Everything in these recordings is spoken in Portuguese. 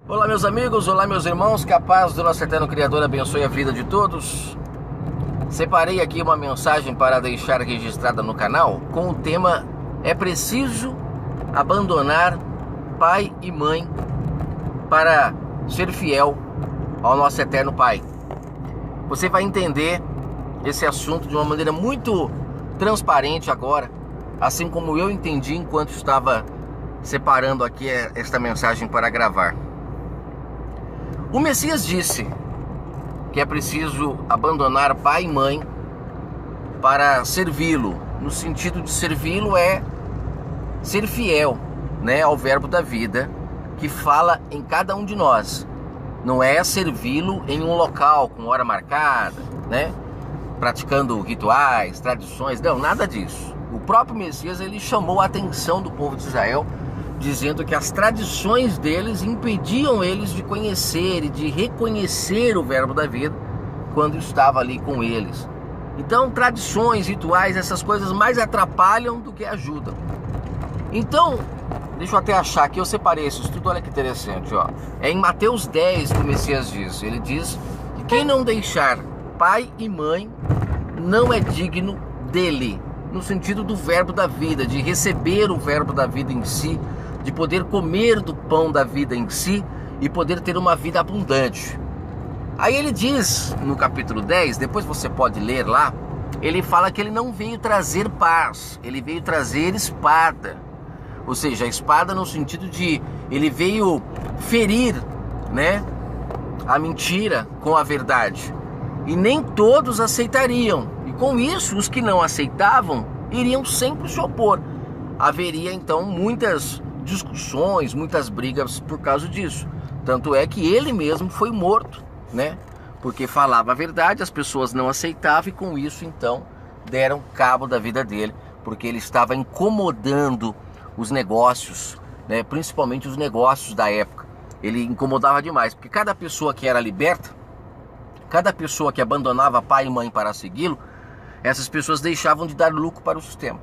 Olá meus amigos, olá meus irmãos, que a paz do nosso eterno Criador abençoe a vida de todos. Separei aqui uma mensagem para deixar registrada no canal com o tema: é preciso abandonar pai e mãe para ser fiel ao nosso eterno Pai. Você vai entender esse assunto de uma maneira muito transparente agora, assim como eu entendi enquanto estava separando aqui esta mensagem para gravar. O Messias disse que é preciso abandonar pai e mãe para servi-lo. No sentido de servi-lo é ser fiel, ao verbo da vida que fala em cada um de nós. Não é servi-lo em um local com hora marcada, praticando rituais, tradições, não, nada disso. O próprio Messias, ele chamou a atenção do povo de Israel, dizendo que as tradições deles impediam eles de conhecer e de reconhecer o verbo da vida quando estava ali com eles. Então, tradições, rituais, essas coisas mais atrapalham do que ajudam. Então, deixa eu até achar aqui, eu separei esse estudo, olha que interessante, É em Mateus 10 que o Messias diz. Ele diz que quem não deixar pai e mãe não é digno dele, no sentido do verbo da vida, de receber o verbo da vida em si, de poder comer do pão da vida em si e poder ter uma vida abundante. Aí ele diz no capítulo 10, depois você pode ler lá, ele fala que ele não veio trazer paz, ele veio trazer espada. Ou seja, a espada no sentido de ele veio ferir, a mentira com a verdade. E nem todos aceitariam. E com isso, os que não aceitavam iriam sempre se opor. Haveria então muitas discussões, muitas brigas por causa disso. Tanto é que ele mesmo foi morto, porque falava a verdade, as pessoas não aceitavam e com isso então deram cabo da vida dele, porque ele estava incomodando os negócios, principalmente os negócios da época. Ele incomodava demais, porque cada pessoa que era liberta, cada pessoa que abandonava pai e mãe para segui-lo, essas pessoas deixavam de dar lucro para o sistema.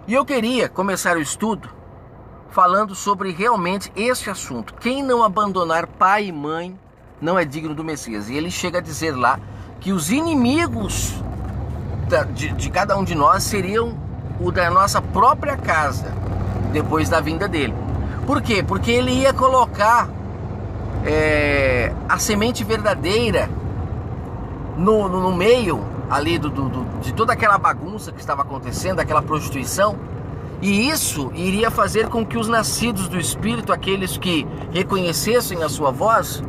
E eu queria começar o estudo falando sobre realmente este assunto. Quem não abandonar pai e mãe não é digno do Messias. E ele chega a dizer lá que os inimigos de cada um de nós seriam o da nossa própria casa, depois da vinda dele. Por quê? Porque ele ia colocar a semente verdadeira no meio ali de toda aquela bagunça que estava acontecendo, aquela prostituição. E isso iria fazer com que os nascidos do Espírito, aqueles que reconhecessem a sua voz,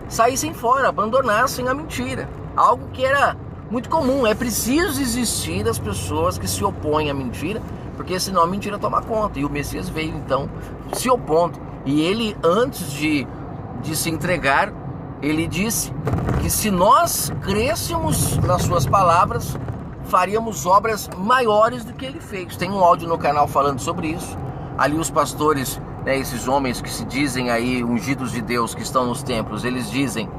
saíssem fora, abandonassem a mentira. Algo que era muito comum. É preciso existir as pessoas que se opõem à mentira, porque senão a mentira toma conta. E o Messias veio então se opondo. E ele, antes de se entregar, ele disse que se nós crêssemos nas suas palavras, faríamos obras maiores do que ele fez. Tem um áudio no canal falando sobre isso. Ali os pastores, esses homens que se dizem aí ungidos de Deus, que estão nos templos, eles dizem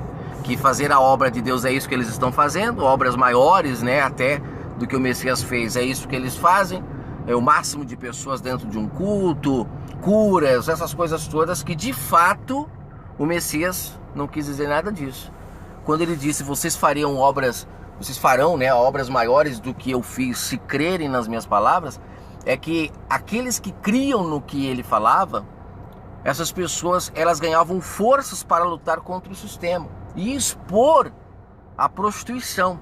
que fazer a obra de Deus é isso que eles estão fazendo, obras maiores, até do que o Messias fez, é isso que eles fazem. É o máximo de pessoas dentro de um culto, curas, essas coisas todas, que de fato o Messias não quis dizer nada disso. Quando ele disse, vocês farão obras maiores do que eu fiz se crerem nas minhas palavras, é que aqueles que criam no que ele falava, essas pessoas, elas ganhavam forças para lutar contra o sistema e expor a prostituição,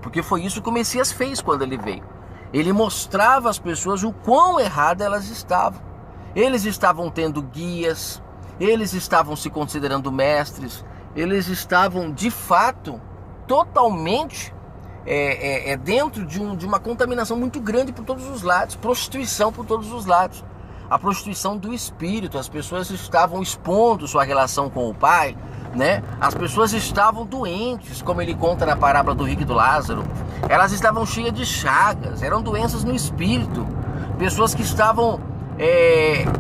porque foi isso que o Messias fez quando ele veio. Ele mostrava às pessoas o quão erradas elas estavam. Eles estavam tendo guias, eles estavam se considerando mestres, eles estavam de fato totalmente dentro de uma contaminação muito grande por todos os lados, prostituição por todos os lados, a prostituição do espírito. As pessoas estavam expondo sua relação com o Pai, as pessoas estavam doentes, como ele conta na parábola do rico e do Lázaro. Elas estavam cheias de chagas, eram doenças no espírito, pessoas que estavam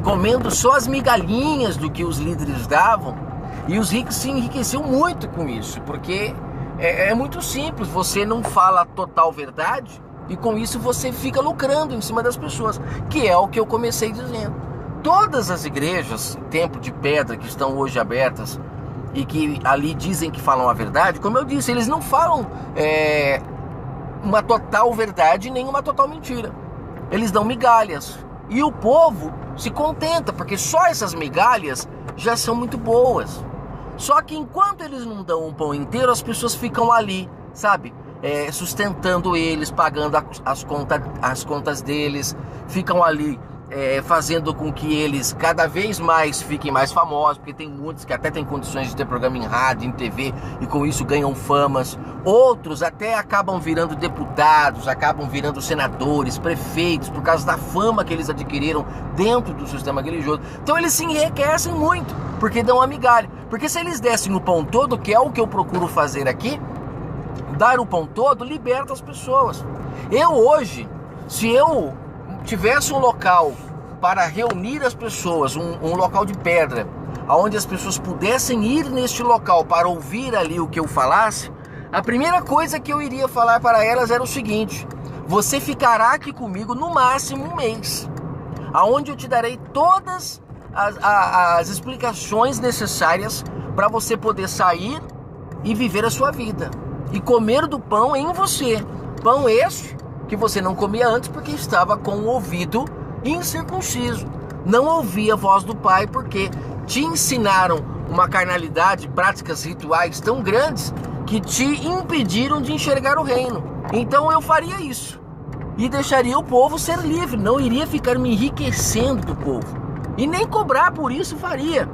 comendo só as migalhinhas do que os líderes davam, e os ricos se enriqueciam muito com isso, porque é muito simples, você não fala a total verdade e com isso você fica lucrando em cima das pessoas, que é o que eu comecei dizendo. todas as igrejas, templo de pedra, que estão hoje abertas e que ali dizem que falam a verdade, como eu disse, eles não falam uma total verdade nem uma total mentira. Eles dão migalhas. E o povo se contenta, porque só essas migalhas já são muito boas. Só que enquanto eles não dão um pão inteiro, as pessoas ficam ali, sabe? Sustentando eles, pagando as contas deles, ficam ali fazendo com que eles cada vez mais fiquem mais famosos, porque tem muitos que até têm condições de ter programa em rádio, em TV, e com isso ganham famas. Outros até acabam virando deputados, acabam virando senadores, prefeitos, por causa da fama que eles adquiriram dentro do sistema religioso. Então eles se enriquecem muito, porque dão a migalha. Porque se eles dessem o pão todo, que é o que eu procuro fazer aqui, dar o pão todo liberta as pessoas. Eu hoje, se eu tivesse um local para reunir as pessoas, um local de pedra, onde as pessoas pudessem ir neste local para ouvir ali o que eu falasse, a primeira coisa que eu iria falar para elas era o seguinte: você ficará aqui comigo no máximo um mês, aonde eu te darei todas as explicações necessárias para você poder sair e viver a sua vida e comer do pão em você. Pão esse que você não comia antes porque estava com o ouvido incircunciso. Não ouvia a voz do Pai porque te ensinaram uma carnalidade, práticas rituais tão grandes que te impediram de enxergar o reino. Então eu faria isso e deixaria o povo ser livre, não iria ficar me enriquecendo do povo e nem cobrar por isso faria.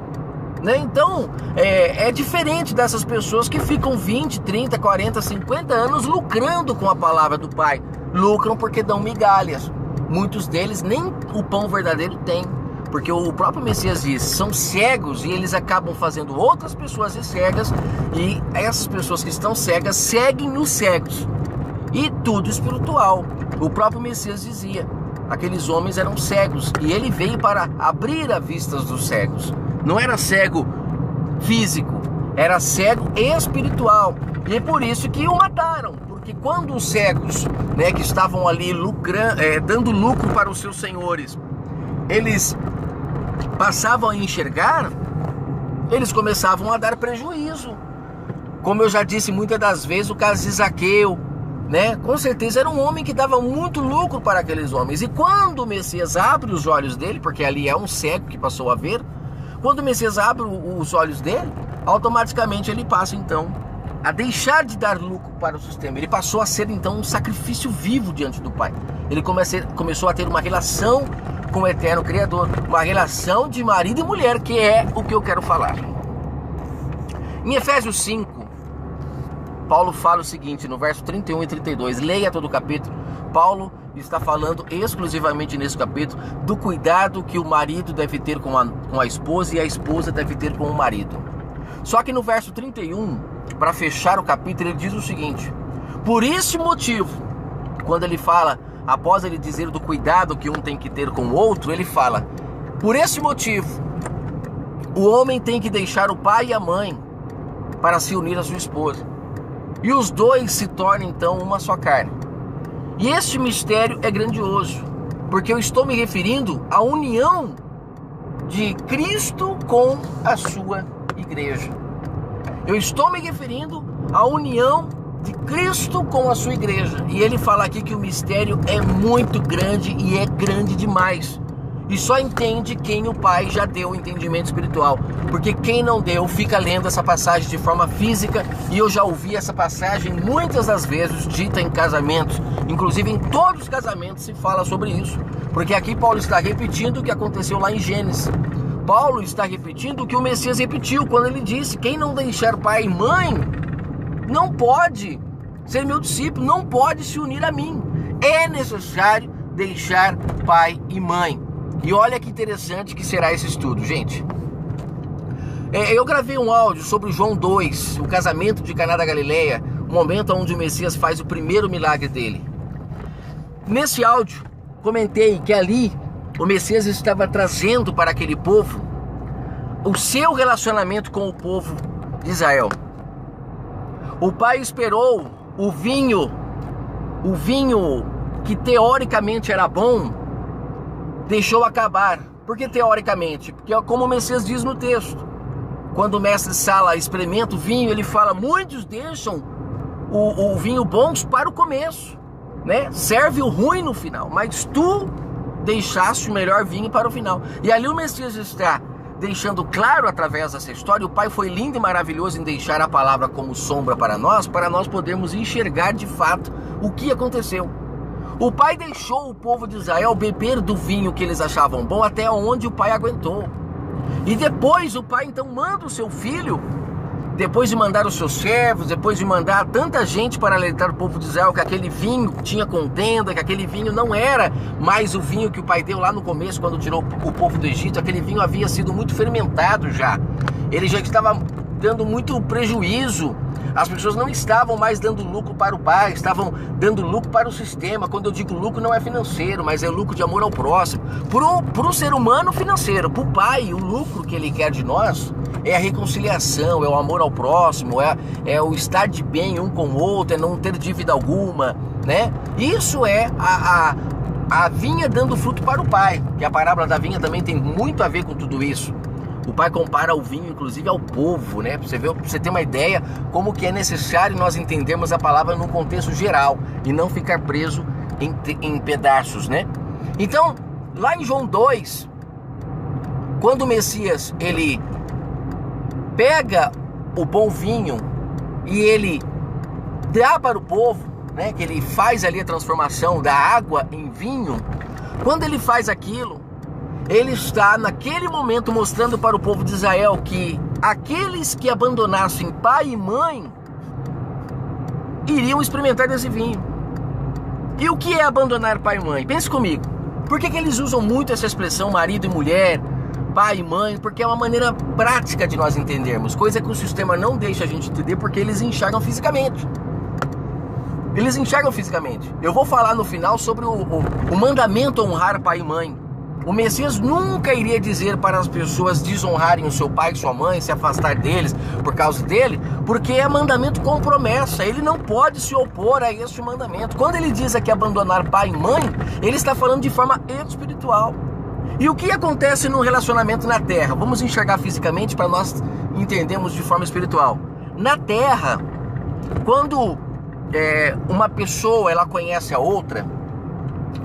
Então é diferente dessas pessoas que ficam 20, 30, 40, 50 anos lucrando com a palavra do Pai. Lucram porque dão migalhas. Muitos deles nem o pão verdadeiro têm, porque o próprio Messias diz, são cegos e eles acabam fazendo outras pessoas ser cegas, e essas pessoas que estão cegas seguem os cegos. E tudo espiritual. O próprio Messias dizia, aqueles homens eram cegos e ele veio para abrir as vistas dos cegos. Não era cego físico, era cego espiritual. E é por isso que o mataram. Porque quando os cegos, que estavam ali dando lucro para os seus senhores, eles passavam a enxergar, eles começavam a dar prejuízo. Como eu já disse muitas das vezes, o caso de Zaqueu, com certeza era um homem que dava muito lucro para aqueles homens. E quando o Messias abre os olhos dele, porque ali é um cego que passou a ver, quando o Messias abre os olhos dele, automaticamente ele passa então a deixar de dar lucro para o sistema. Ele passou a ser então um sacrifício vivo diante do Pai. Ele começou a ter uma relação com o eterno Criador, uma relação de marido e mulher, que é o que eu quero falar. Em Efésios 5, Paulo fala o seguinte, no verso 31 e 32, leia todo o capítulo. Paulo está falando exclusivamente nesse capítulo do cuidado que o marido deve ter com a esposa e a esposa deve ter com o marido. Só que no verso 31, para fechar o capítulo, ele diz o seguinte: por esse motivo, quando ele fala, após ele dizer do cuidado que um tem que ter com o outro, ele fala, por esse motivo, o homem tem que deixar o pai e a mãe para se unir à sua esposa, e os dois se tornam então uma só carne. E este mistério é grandioso, porque eu estou me referindo à união de Cristo com a sua igreja. Eu estou me referindo à união de Cristo com a sua igreja. E ele fala aqui que o mistério é muito grande e é grande demais. E só entende quem o Pai já deu o entendimento espiritual. Porque quem não deu fica lendo essa passagem de forma física. E eu já ouvi essa passagem muitas das vezes dita em casamentos. Inclusive em todos os casamentos se fala sobre isso. Porque aqui Paulo está repetindo o que aconteceu lá em Gênesis. Paulo está repetindo o que o Messias repetiu quando ele disse: quem não deixar pai e mãe não pode ser meu discípulo, não pode se unir a mim. É necessário deixar pai e mãe. E olha que interessante que será esse estudo, gente. Eu gravei um áudio sobre João 2, o casamento de Caná da Galileia, o momento onde o Messias faz o primeiro milagre dele. Nesse áudio, comentei que ali o Messias estava trazendo para aquele povo o seu relacionamento com o povo de Israel. O pai esperou o vinho que teoricamente era bom, deixou acabar, Porque teoricamente, porque é como o Messias diz no texto. Quando o mestre Sala experimenta o vinho, ele fala, muitos deixam o vinho bons para o começo, né? Serve o ruim no final, mas tu deixaste o melhor vinho para o final. E ali o Messias está deixando claro através dessa história, o Pai foi lindo e maravilhoso em deixar a palavra como sombra para nós podermos enxergar de fato o que aconteceu. O Pai deixou o povo de Israel beber do vinho que eles achavam bom até onde o Pai aguentou. E depois o Pai então manda o seu filho, depois de mandar os seus servos, depois de mandar tanta gente para alertar o povo de Israel que aquele vinho tinha contenda, que aquele vinho não era mais o vinho que o Pai deu lá no começo quando tirou o povo do Egito, aquele vinho havia sido muito fermentado já, ele já estava dando muito prejuízo, as pessoas não estavam mais dando lucro para o Pai, estavam dando lucro para o sistema. Quando eu digo lucro não é financeiro, mas é lucro de amor ao próximo. Para o ser humano financeiro, para o Pai, o lucro que Ele quer de nós é a reconciliação, é o amor ao próximo, é o estar de bem um com o outro, é não ter dívida alguma, né? Isso é a vinha dando fruto para o Pai, que a parábola da vinha também tem muito a ver com tudo isso. O Pai compara o vinho, inclusive, ao povo, né? Pra você ter uma ideia como que é necessário nós entendermos a palavra num contexto geral e não ficar preso em pedaços, né? Então, lá em João 2, quando o Messias, ele pega o bom vinho e ele dá para o povo, né? Que ele faz ali a transformação da água em vinho. Quando ele faz aquilo, ele está naquele momento mostrando para o povo de Israel que aqueles que abandonassem pai e mãe iriam experimentar desse vinho. E o que é abandonar pai e mãe? Pense comigo. Por que eles usam muito essa expressão marido e mulher, pai e mãe? Porque é uma maneira prática de nós entendermos, coisa que o sistema não deixa a gente entender porque eles enxergam fisicamente. Eles enxergam fisicamente. Eu vou falar no final sobre o mandamento honrar pai e mãe. O Messias nunca iria dizer para as pessoas desonrarem o seu pai e sua mãe, se afastar deles por causa dele, porque é mandamento com promessa, ele não pode se opor a este mandamento. Quando ele diz aqui abandonar pai e mãe, ele está falando de forma espiritual. E o que acontece no relacionamento na terra? Vamos enxergar fisicamente para nós entendermos de forma espiritual. Na terra, quando uma pessoa ela conhece a outra,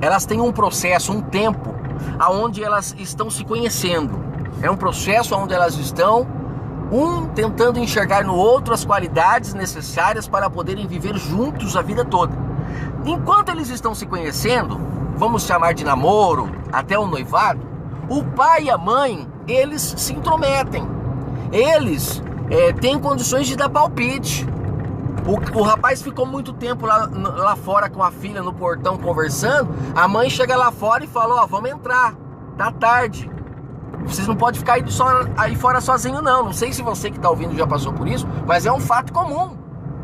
elas têm um processo, um tempo, aonde elas estão se conhecendo. É um processo onde elas estão tentando enxergar no outro as qualidades necessárias para poderem viver juntos a vida toda. Enquanto eles estão se conhecendo, vamos chamar de namoro, até o noivado, o pai e a mãe, eles se intrometem. Eles têm condições de dar palpite. O rapaz ficou muito tempo lá fora com a filha no portão conversando. A mãe chega lá fora e fala, vamos entrar, tá tarde. Vocês não podem ficar aí fora sozinho não. Não sei se você que está ouvindo já passou por isso, mas é um fato comum.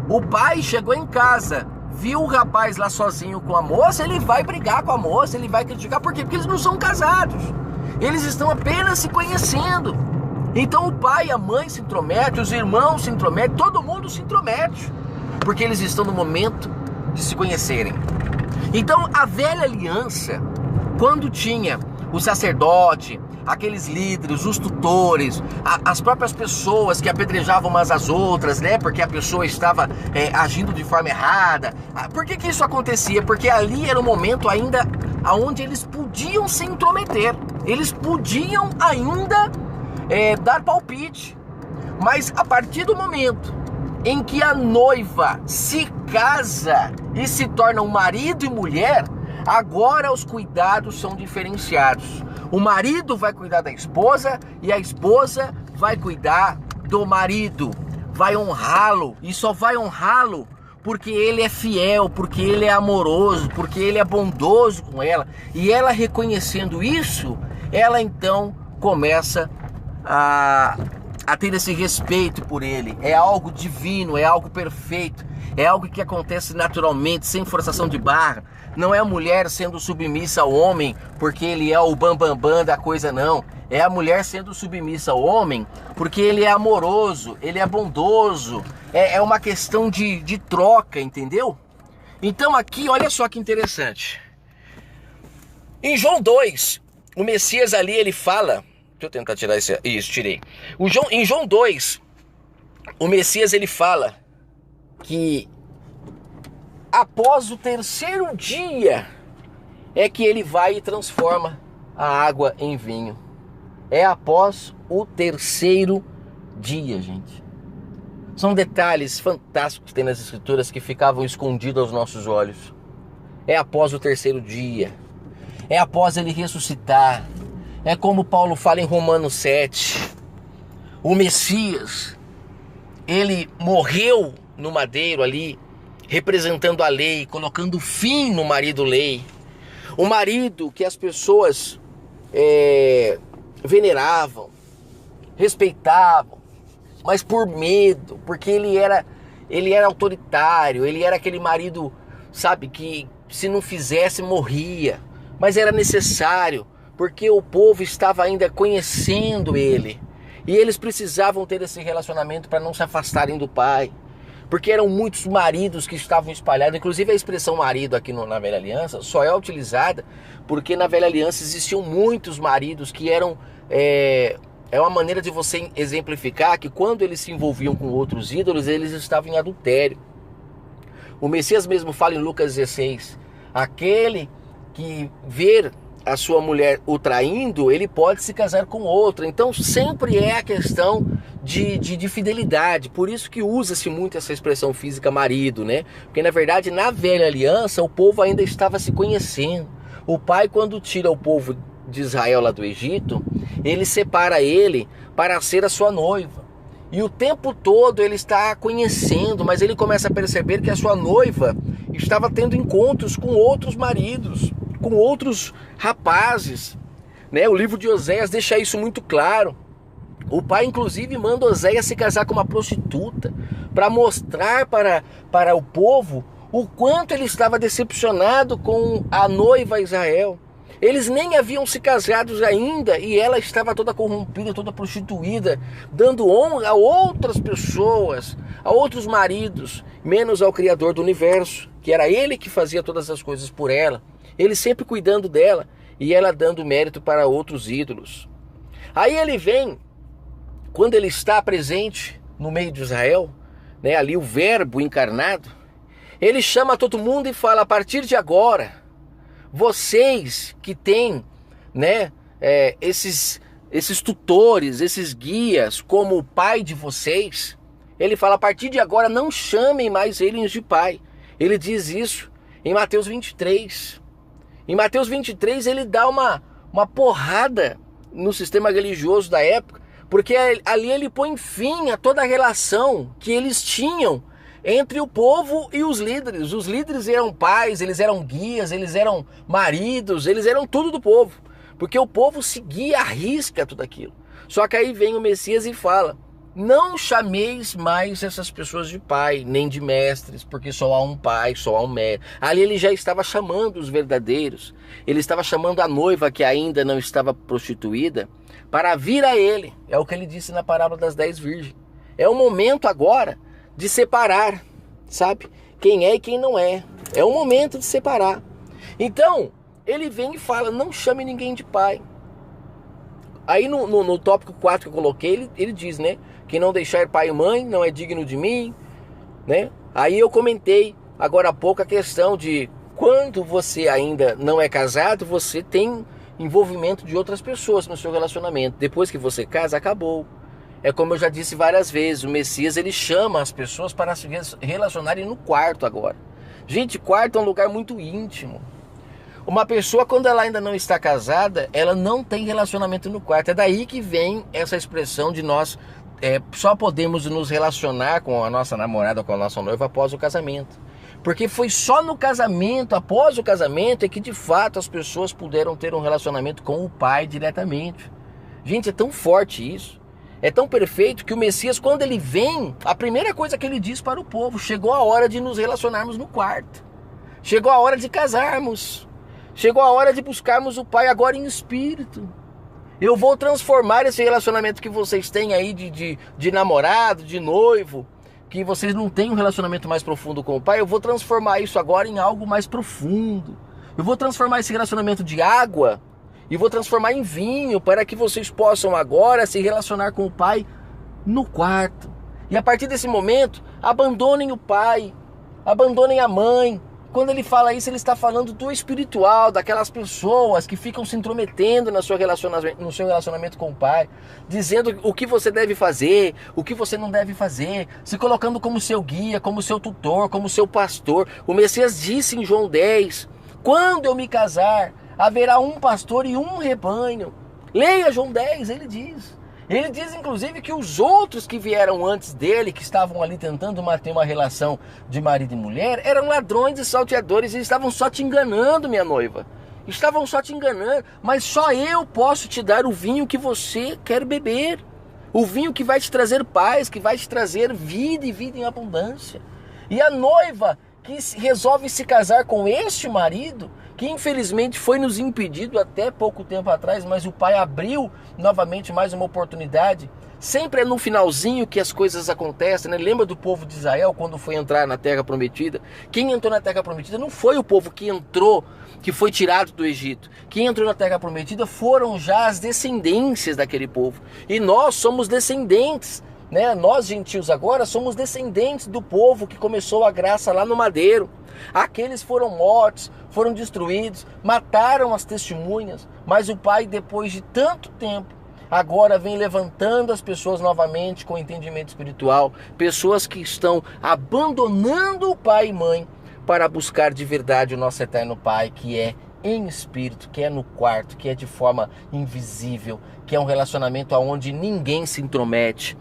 O pai chegou em casa, viu o rapaz lá sozinho com a moça, ele vai brigar com a moça, ele vai criticar. Por quê? Porque eles não são casados. Eles estão apenas se conhecendo. Então o pai e a mãe se intrometem, os irmãos se intrometem, todo mundo se intromete. Porque eles estão no momento de se conhecerem. Então a velha aliança, quando tinha o sacerdote, aqueles líderes, os tutores, as próprias pessoas que apedrejavam umas às outras, né? Porque a pessoa estava agindo de forma errada. Por que isso acontecia? Porque ali era o momento ainda onde eles podiam se intrometer. Eles podiam ainda dar palpite. Mas a partir do momento em que a noiva se casa e se torna um marido e mulher, agora os cuidados são diferenciados. O marido vai cuidar da esposa e a esposa vai cuidar do marido, vai honrá-lo e só vai honrá-lo porque ele é fiel, porque ele é amoroso, porque ele é bondoso com ela. E ela reconhecendo isso, ela então começa a ter esse respeito por ele. É algo divino, é algo perfeito, é algo que acontece naturalmente, sem forçação de barra. Não é a mulher sendo submissa ao homem porque ele é o bambambam da coisa, não. É a mulher sendo submissa ao homem porque ele é amoroso, ele é bondoso. É uma questão de troca, entendeu? Então aqui, olha só que interessante. Em João 2, o Messias ali, ele fala... Deixa eu tentar tirar esse... Isso, tirei. Em João 2, o Messias, ele fala que após o terceiro dia é que ele vai e transforma a água em vinho. É após o terceiro dia, gente. São detalhes fantásticos que tem nas Escrituras que ficavam escondidos aos nossos olhos. É após o terceiro dia. É após ele ressuscitar. É como Paulo fala em Romanos 7. O Messias, ele morreu no madeiro ali, representando a lei, colocando fim no marido lei. O marido que as pessoas veneravam, respeitavam, mas por medo, porque ele era autoritário, ele era aquele marido, sabe, que se não fizesse morria, mas era necessário, porque o povo estava ainda conhecendo ele, e eles precisavam ter esse relacionamento para não se afastarem do pai, porque eram muitos maridos que estavam espalhados. Inclusive a expressão marido aqui na Velha Aliança só é utilizada porque na Velha Aliança existiam muitos maridos que eram... É uma maneira de você exemplificar que quando eles se envolviam com outros ídolos, eles estavam em adultério. O Messias mesmo fala em Lucas 16, aquele que ver a sua mulher o traindo, ele pode se casar com outra. Então sempre é a questão de fidelidade. Por isso que usa-se muito essa expressão física marido, né? Porque na verdade na Velha Aliança o povo ainda estava se conhecendo. O pai, quando tira o povo de Israel lá do Egito, ele separa ele para ser a sua noiva. E o tempo todo ele está conhecendo, mas ele começa a perceber que a sua noiva estava tendo encontros com outros maridos, com outros rapazes, né? O livro de Oséias deixa isso muito claro. O pai inclusive manda Oséias se casar com uma prostituta para mostrar para o povo o quanto ele estava decepcionado com a noiva Israel. Eles nem haviam se casados ainda e ela estava toda corrompida, toda prostituída, dando honra a outras pessoas, a outros maridos, menos ao Criador do universo, que era ele que fazia todas as coisas por ela. Ele sempre cuidando dela e ela dando mérito para outros ídolos. Aí ele vem, quando ele está presente no meio de Israel, né, ali o verbo encarnado, ele chama todo mundo e fala: a partir de agora, vocês que têm, né, esses tutores, esses guias como o pai de vocês, ele fala: a partir de agora não chamem mais eles de pai. Ele diz isso em Mateus 23. Em Mateus 23 ele dá uma porrada no sistema religioso da época, porque ali ele põe fim a toda a relação que eles tinham entre o povo e os líderes. Os líderes eram pais, eles eram guias, eles eram maridos, eles eram tudo do povo, porque o povo seguia à risca tudo aquilo. Só que aí vem o Messias e fala: não chameis mais essas pessoas de pai, nem de mestres, porque só há um pai, só há um mestre. Ali ele já estava chamando os verdadeiros, ele estava chamando a noiva que ainda não estava prostituída para vir a ele. É o que ele disse na parábola das 10 virgens. É o momento agora de separar, sabe? Quem é e quem não é. É o momento de separar. Então, ele vem e fala: não chame ninguém de pai. Aí no tópico 4 que eu coloquei, ele diz, né? Quem não deixar pai e mãe não é digno de mim, né? Aí eu comentei agora há pouco a questão de quando você ainda não é casado, você tem envolvimento de outras pessoas no seu relacionamento. Depois que você casa, acabou. É como eu já disse várias vezes, o Messias ele chama as pessoas para se relacionarem no quarto agora. Gente, quarto é um lugar muito íntimo. Uma pessoa, quando ela ainda não está casada, ela não tem relacionamento no quarto. É daí que vem essa expressão de nós só podemos nos relacionar com a nossa namorada, com a nossa noiva após o casamento. Porque foi só no casamento, após o casamento, é que de fato as pessoas puderam ter um relacionamento com o pai diretamente. Gente, é tão forte isso. É tão perfeito que o Messias, quando ele vem, a primeira coisa que ele diz para o povo: chegou a hora de nos relacionarmos no quarto. Chegou a hora de casarmos. Chegou a hora de buscarmos o Pai agora em espírito. Eu vou transformar esse relacionamento que vocês têm aí de namorado, de noivo, que vocês não têm um relacionamento mais profundo com o Pai. Eu vou transformar isso agora em algo mais profundo. Eu vou transformar esse relacionamento de água e vou transformar em vinho para que vocês possam agora se relacionar com o Pai no quarto. E a partir desse momento, abandonem o pai, abandonem a mãe. Quando ele fala isso, ele está falando do espiritual, daquelas pessoas que ficam se intrometendo no seu relacionamento com o pai, dizendo o que você deve fazer, o que você não deve fazer, se colocando como seu guia, como seu tutor, como seu pastor. O Messias disse em João 10, quando eu me casar, haverá um pastor e um rebanho. Leia João 10, ele diz. Ele diz, inclusive, que os outros que vieram antes dele, que estavam ali tentando manter uma relação de marido e mulher, eram ladrões e salteadores e estavam só te enganando, minha noiva. Estavam só te enganando, mas só eu posso te dar o vinho que você quer beber. O vinho que vai te trazer paz, que vai te trazer vida e vida em abundância. E a noiva que resolve se casar com este marido, que infelizmente foi nos impedido até pouco tempo atrás, mas o pai abriu novamente mais uma oportunidade. Sempre é no finalzinho que as coisas acontecem, né? Lembra do povo de Israel quando foi entrar na Terra Prometida? Quem entrou na Terra Prometida não foi o povo que entrou, que foi tirado do Egito. Quem entrou na Terra Prometida foram já as descendências daquele povo. E nós somos descendentes, né? Nós gentios agora somos descendentes do povo que começou a graça lá no madeiro. Aqueles foram mortos, foram destruídos, mataram as testemunhas, mas o Pai, depois de tanto tempo, agora vem levantando as pessoas novamente com entendimento espiritual, pessoas que estão abandonando o pai e mãe para buscar de verdade o nosso eterno Pai, que é em espírito, que é no quarto, que é de forma invisível, que é um relacionamento onde ninguém se intromete.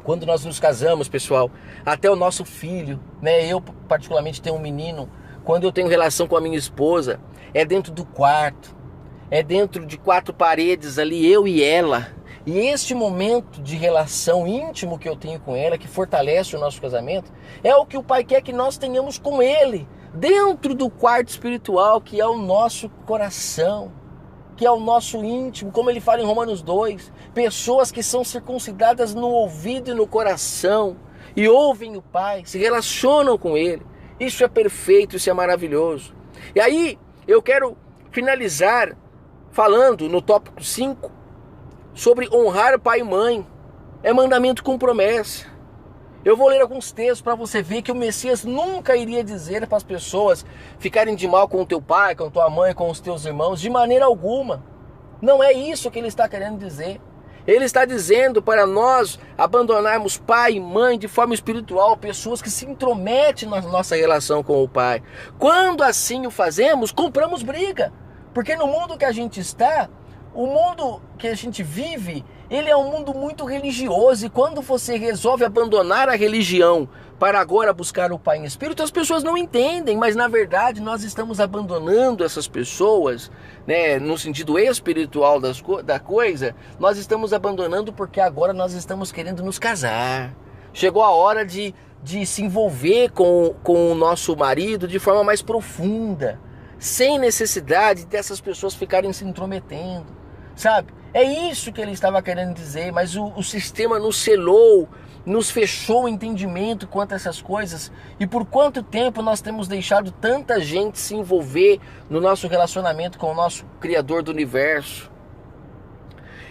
Quando nós nos casamos, pessoal, até o nosso filho, né? Eu particularmente tenho um menino, quando eu tenho relação com a minha esposa, é dentro do quarto, é dentro de 4 paredes ali, eu e ela. E este momento de relação íntimo que eu tenho com ela, que fortalece o nosso casamento, é o que o Pai quer que nós tenhamos com Ele, dentro do quarto espiritual, que é o nosso coração, que é o nosso íntimo, como ele fala em Romanos 2, pessoas que são circuncidadas no ouvido e no coração, e ouvem o Pai, se relacionam com Ele. Isso é perfeito, isso é maravilhoso. E aí, eu quero finalizar falando no tópico 5, sobre honrar pai e mãe. É mandamento com promessa. Eu vou ler alguns textos para você ver que o Messias nunca iria dizer para as pessoas ficarem de mal com o teu pai, com a tua mãe, com os teus irmãos, de maneira alguma. Não é isso que ele está querendo dizer. Ele está dizendo para nós abandonarmos pai e mãe de forma espiritual, pessoas que se intrometem na nossa relação com o Pai. Quando assim o fazemos, compramos briga. Porque no mundo que a gente está, o mundo que a gente vive, ele é um mundo muito religioso, e quando você resolve abandonar a religião para agora buscar o Pai em Espírito, as pessoas não entendem, mas na verdade nós estamos abandonando essas pessoas, né, no sentido espiritual da coisa, nós estamos abandonando porque agora nós estamos querendo nos casar. Chegou a hora de se envolver com o nosso marido de forma mais profunda, sem necessidade dessas pessoas ficarem se intrometendo, sabe? É isso que ele estava querendo dizer, mas o sistema nos selou, nos fechou o entendimento quanto a essas coisas. E por quanto tempo nós temos deixado tanta gente se envolver no nosso relacionamento com o nosso Criador do Universo?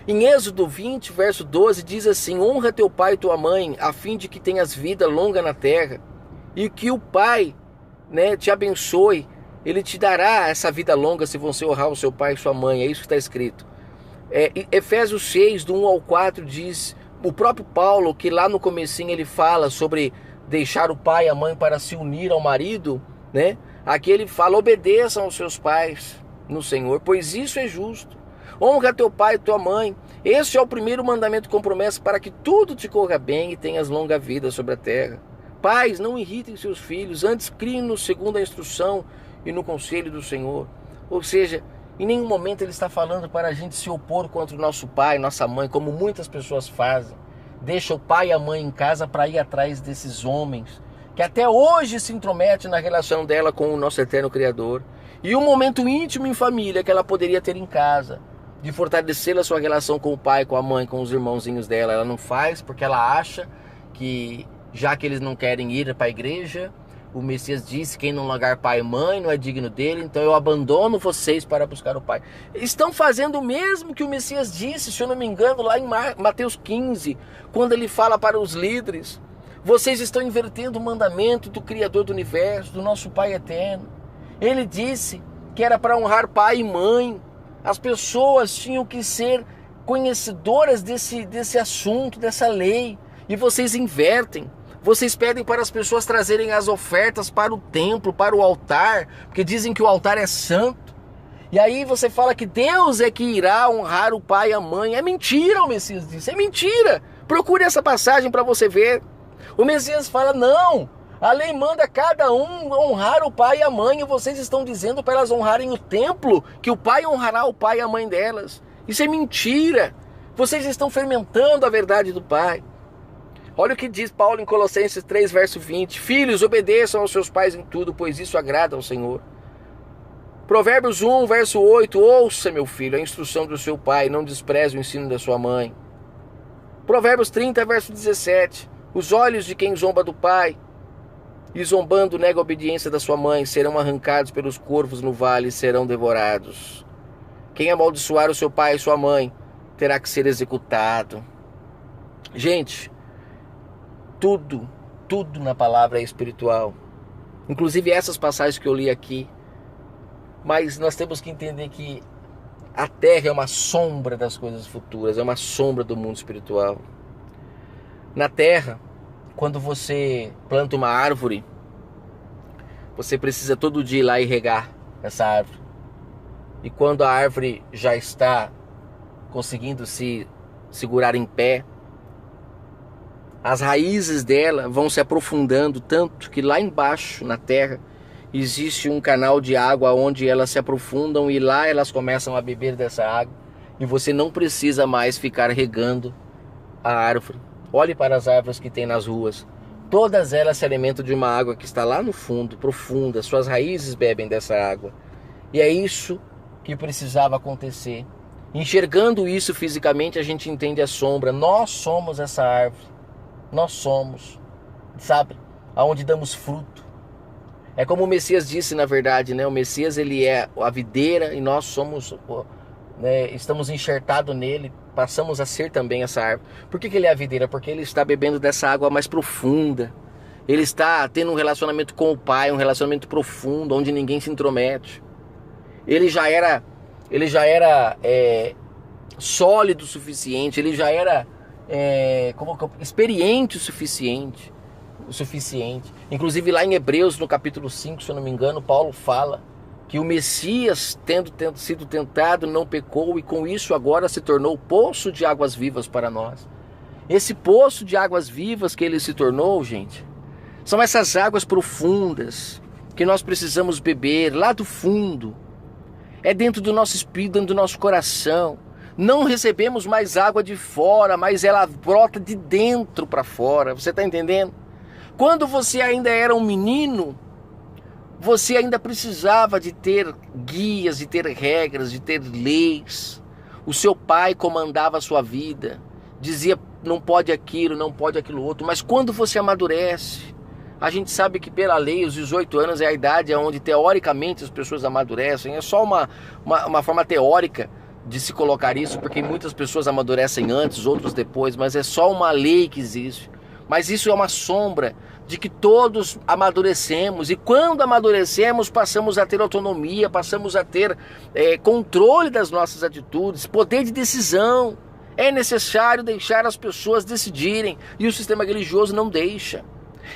Em Êxodo 20, verso 12, diz assim: honra teu pai e tua mãe, a fim de que tenhas vida longa na terra, e que o Pai, né, te abençoe. Ele te dará essa vida longa se você honrar o seu pai e sua mãe. É isso que está escrito. Efésios 6, do 1 ao 4, diz o próprio Paulo, que lá no comecinho ele fala sobre deixar o pai e a mãe para se unir ao marido, né? Aqui ele fala: obedeçam aos seus pais no Senhor, pois isso é justo. Honra teu pai e tua mãe. Este é o primeiro mandamento com promessa, para que tudo te corra bem e tenhas longa vida sobre a terra. Pais, não irritem seus filhos, antes criem-nos segundo a instrução e no conselho do Senhor. Ou seja, em nenhum momento ele está falando para a gente se opor contra o nosso pai, nossa mãe, como muitas pessoas fazem. Deixa o pai e a mãe em casa para ir atrás desses homens, que até hoje se intrometem na relação dela com o nosso eterno Criador. E um momento íntimo em família que ela poderia ter em casa, de fortalecer a sua relação com o pai, com a mãe, com os irmãozinhos dela, ela não faz, porque ela acha que, já que eles não querem ir para a igreja, o Messias disse: quem não largar pai e mãe não é digno dele, então eu abandono vocês para buscar o Pai. Estão fazendo o mesmo que o Messias disse, se eu não me engano, lá em Mateus 15, quando ele fala para os líderes: vocês estão invertendo o mandamento do Criador do Universo, do nosso Pai eterno. Ele disse que era para honrar pai e mãe. As pessoas tinham que ser conhecedoras desse assunto, dessa lei. E vocês invertem. Vocês pedem para as pessoas trazerem as ofertas para o templo, para o altar, porque dizem que o altar é santo. E aí você fala que Deus é que irá honrar o pai e a mãe. É mentira, o Messias disse. É mentira. Procure essa passagem para você ver. O Messias fala: não, a lei manda cada um honrar o pai e a mãe, e vocês estão dizendo para elas honrarem o templo, que o pai honrará o pai e a mãe delas. Isso é mentira. Vocês estão fermentando a verdade do Pai. Olha o que diz Paulo em Colossenses 3, verso 20. Filhos, obedeçam aos seus pais em tudo, pois isso agrada ao Senhor. Provérbios 1, verso 8. Ouça, meu filho, a instrução do seu pai, não despreze o ensino da sua mãe. Provérbios 30, verso 17. Os olhos de quem zomba do pai e zombando nega a obediência da sua mãe serão arrancados pelos corvos no vale e serão devorados. Quem amaldiçoar o seu pai e sua mãe terá que ser executado. Gente, tudo na palavra é espiritual. Inclusive essas passagens que eu li aqui. Mas nós temos que entender que a terra é uma sombra das coisas futuras, é uma sombra do mundo espiritual. Na terra, quando você planta uma árvore, você precisa todo dia ir lá e regar essa árvore. E quando a árvore já está conseguindo se segurar em pé, as raízes dela vão se aprofundando tanto que lá embaixo, na terra, existe um canal de água onde elas se aprofundam e lá elas começam a beber dessa água. E você não precisa mais ficar regando a árvore. Olhe para as árvores que tem nas ruas. Todas elas se alimentam de uma água que está lá no fundo, profunda. Suas raízes bebem dessa água. E é isso que precisava acontecer. Enxergando isso fisicamente, a gente entende a sombra. Nós somos essa árvore. Nós somos, sabe, aonde damos fruto. É como o Messias disse, na verdade, né? O Messias, ele é a videira e nós somos, né, estamos enxertados nele, passamos a ser também essa árvore. Por que ele é a videira? Porque ele está bebendo dessa água mais profunda. Ele está tendo um relacionamento com o Pai, um relacionamento profundo, onde ninguém se intromete. Ele já era sólido o suficiente, ele já era experiente o suficiente. Inclusive lá em Hebreus, no capítulo 5, se eu não me engano, Paulo fala que o Messias, tendo sido tentado, não pecou, e com isso agora se tornou poço de águas vivas para nós. Esse poço de águas vivas que ele se tornou, gente, são essas águas profundas que nós precisamos beber lá do fundo. É dentro do nosso espírito, dentro do nosso coração. Não recebemos mais água de fora, mas ela brota de dentro para fora. Você está entendendo? Quando você ainda era um menino, você ainda precisava de ter guias, de ter regras, de ter leis. O seu pai comandava a sua vida, dizia não pode aquilo, não pode aquilo outro. Mas quando você amadurece, a gente sabe que pela lei os 18 anos é a idade onde teoricamente as pessoas amadurecem. É só uma forma teórica de se colocar isso, porque muitas pessoas amadurecem antes, outros depois, mas é só uma lei que existe. Mas isso é uma sombra de que todos amadurecemos, e quando amadurecemos passamos a ter autonomia, passamos a ter controle das nossas atitudes, poder de decisão. É necessário deixar as pessoas decidirem, e o sistema religioso não deixa.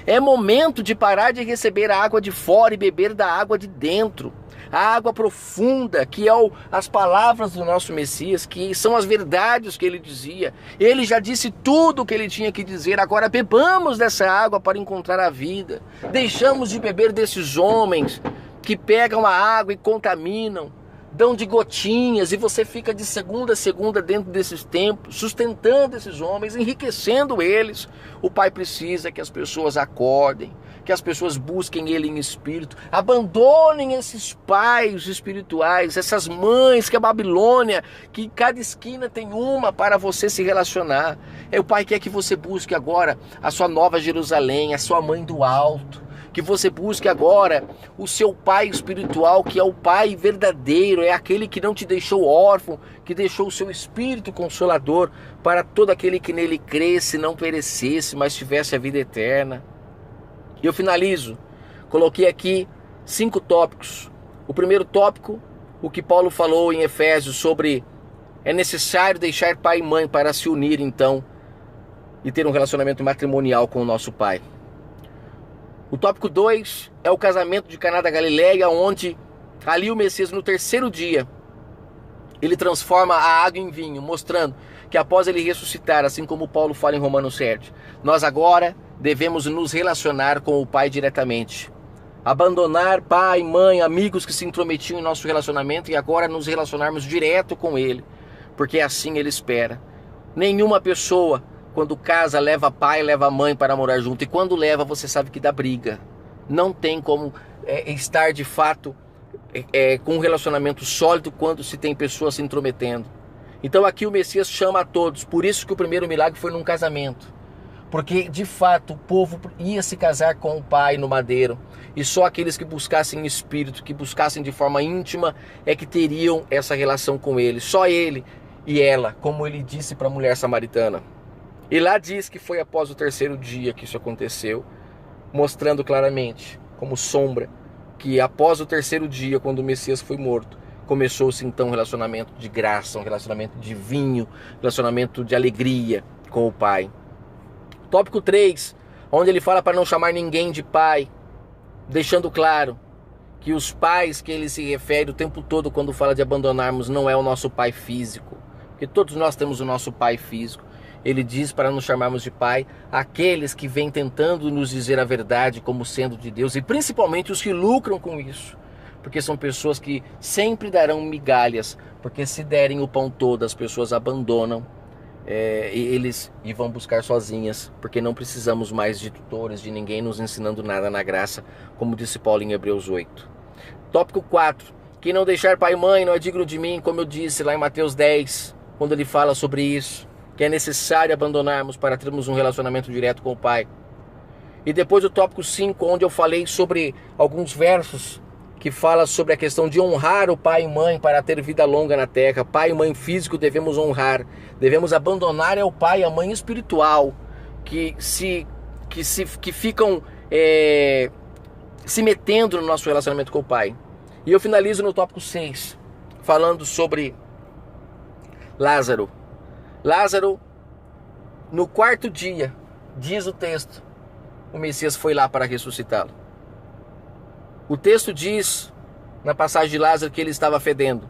É momento de parar de receber a água de fora e beber da água de dentro. A água profunda, que é as palavras do nosso Messias, que são as verdades que ele dizia. Ele já disse tudo o que ele tinha que dizer. Agora bebamos dessa água para encontrar a vida. Deixamos de beber desses homens que pegam a água e contaminam, dão de gotinhas, e você fica de segunda a segunda dentro desses templos, sustentando esses homens, enriquecendo eles. O Pai precisa que as pessoas acordem, que as pessoas busquem Ele em espírito, abandonem esses pais espirituais, essas mães que a Babilônia, que em cada esquina tem uma para você se relacionar. O Pai quer que você busque agora a sua nova Jerusalém, a sua mãe do alto, que você busque agora o seu pai espiritual, que é o pai verdadeiro, é aquele que não te deixou órfão, que deixou o seu espírito consolador para todo aquele que nele cresce, não perecesse, mas tivesse a vida eterna. E eu finalizo, coloquei aqui 5 tópicos. O primeiro tópico, o que Paulo falou em Efésios sobre é necessário deixar pai e mãe para se unir então e ter um relacionamento matrimonial com o nosso pai. O tópico 2 é o casamento de Caná da Galileia, onde ali o Messias no terceiro dia ele transforma a água em vinho, mostrando que após ele ressuscitar, assim como Paulo fala em Romanos 7, nós agora devemos nos relacionar com o Pai diretamente. Abandonar pai, mãe, amigos que se intrometiam em nosso relacionamento e agora nos relacionarmos direto com Ele, porque assim Ele espera. Nenhuma pessoa, quando casa, leva pai, leva mãe para morar junto, e quando leva, você sabe que dá briga. Não tem como estar de fato com um relacionamento sólido quando se tem pessoas se intrometendo. Então aqui o Messias chama a todos, por isso que o primeiro milagre foi num casamento. Porque de fato o povo ia se casar com o pai no madeiro, e só aqueles que buscassem espírito, que buscassem de forma íntima, é que teriam essa relação com ele. Só ele e ela, como ele disse para a mulher samaritana. E lá diz que foi após o terceiro dia que isso aconteceu, mostrando claramente, como sombra, que após o terceiro dia, quando o Messias foi morto, começou-se então um relacionamento de graça, um relacionamento de vinho, relacionamento de alegria com o Pai. Tópico 3, onde ele fala para não chamar ninguém de pai, deixando claro que os pais que ele se refere o tempo todo quando fala de abandonarmos não é o nosso pai físico, porque todos nós temos o nosso pai físico. Ele diz para nos chamarmos de pai aqueles que vêm tentando nos dizer a verdade como sendo de Deus, e principalmente os que lucram com isso, porque são pessoas que sempre darão migalhas, porque se derem o pão todo, as pessoas abandonam eles e vão buscar sozinhas, porque não precisamos mais de tutores, de ninguém nos ensinando nada na graça, como disse Paulo em Hebreus 8. Tópico 4, quem não deixar pai e mãe não é digno de mim, como eu disse lá em Mateus 10, quando ele fala sobre isso, que é necessário abandonarmos para termos um relacionamento direto com o Pai. E depois o tópico 5, onde eu falei sobre alguns versos que fala sobre a questão de honrar o pai e mãe para ter vida longa na terra. Pai e mãe físico devemos honrar, devemos abandonar o pai e a mãe espiritual que ficam se metendo no nosso relacionamento com o Pai. E eu finalizo no tópico 6, falando sobre Lázaro. Lázaro, no quarto dia, diz o texto, o Messias foi lá para ressuscitá-lo. O texto diz, na passagem de Lázaro, que ele estava fedendo.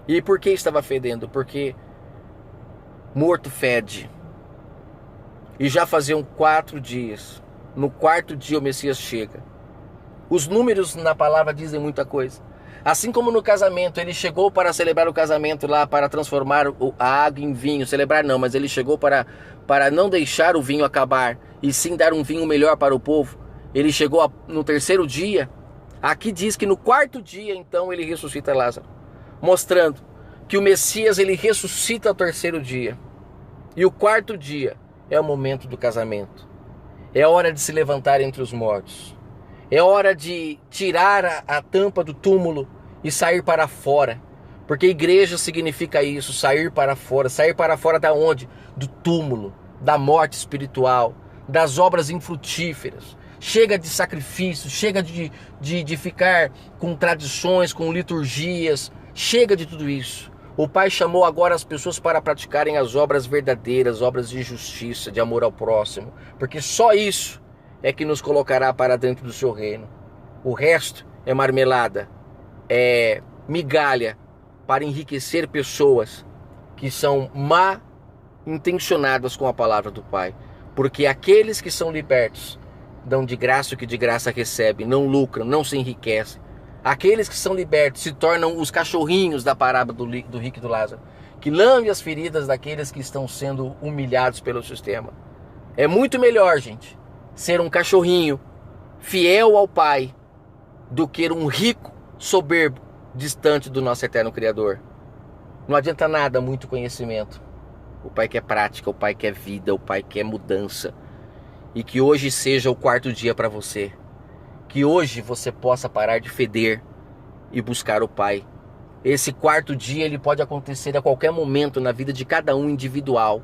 E por que estava fedendo? Porque morto fede. E já faziam 4 dias. No quarto dia o Messias chega. Os números na palavra dizem muita coisa. Assim como no casamento, ele chegou para celebrar o casamento lá, para transformar a água em vinho. Celebrar não, mas ele chegou para não deixar o vinho acabar, e sim dar um vinho melhor para o povo. Ele chegou no terceiro dia. Aqui diz que no quarto dia, então, ele ressuscita Lázaro, mostrando que o Messias, ele ressuscita ao terceiro dia. E o quarto dia é o momento do casamento. É hora de se levantar entre os mortos. É hora de tirar a tampa do túmulo e sair para fora. Porque igreja significa isso, sair para fora. Sair para fora da onde? Do túmulo, da morte espiritual, das obras infrutíferas. Chega de sacrifício, chega de ficar com tradições, com liturgias. Chega de tudo isso. O Pai chamou agora as pessoas para praticarem as obras verdadeiras, obras de justiça, de amor ao próximo. Porque só isso é que nos colocará para dentro do seu reino. O resto é marmelada, é migalha para enriquecer pessoas que são mal intencionadas com a palavra do Pai. Porque aqueles que são libertos dão de graça o que de graça recebem, não lucram, não se enriquecem. Aqueles que são libertos se tornam os cachorrinhos da parábola do rico e do Lázaro, que lambe as feridas daqueles que estão sendo humilhados pelo sistema. É muito melhor, gente, ser um cachorrinho fiel ao Pai do que um rico soberbo distante do nosso eterno Criador. Não adianta nada muito conhecimento. O Pai quer prática, o Pai quer vida, o Pai quer mudança. E que hoje seja o quarto dia para você. que hoje você possa parar de feder e buscar o Pai. Esse quarto dia ele pode acontecer a qualquer momento na vida de cada um individual.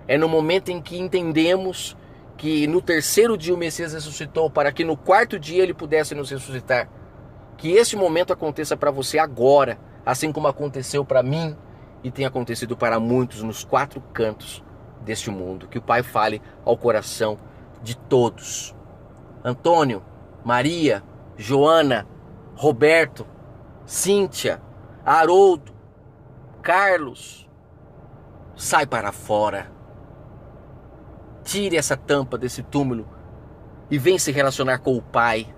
É no momento em que entendemos que no terceiro dia o Messias ressuscitou para que no quarto dia ele pudesse nos ressuscitar. Que esse momento aconteça para você agora, assim como aconteceu para mim e tem acontecido para muitos nos quatro cantos deste mundo. Que o Pai fale ao coração de todos. Antônio, Maria, Joana, Roberto, Cíntia, Haroldo, Carlos, sai para fora. Tire essa tampa desse túmulo e venha se relacionar com o Pai.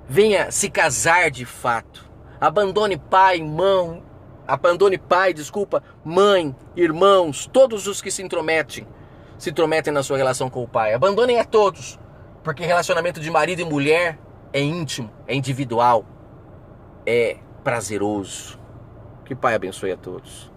Venha se casar de fato. Abandone pai, mãe, irmãos, todos os que se intrometem na sua relação com o Pai. Abandonem a todos, porque relacionamento de marido e mulher é íntimo, é individual, é prazeroso. Que o Pai abençoe a todos.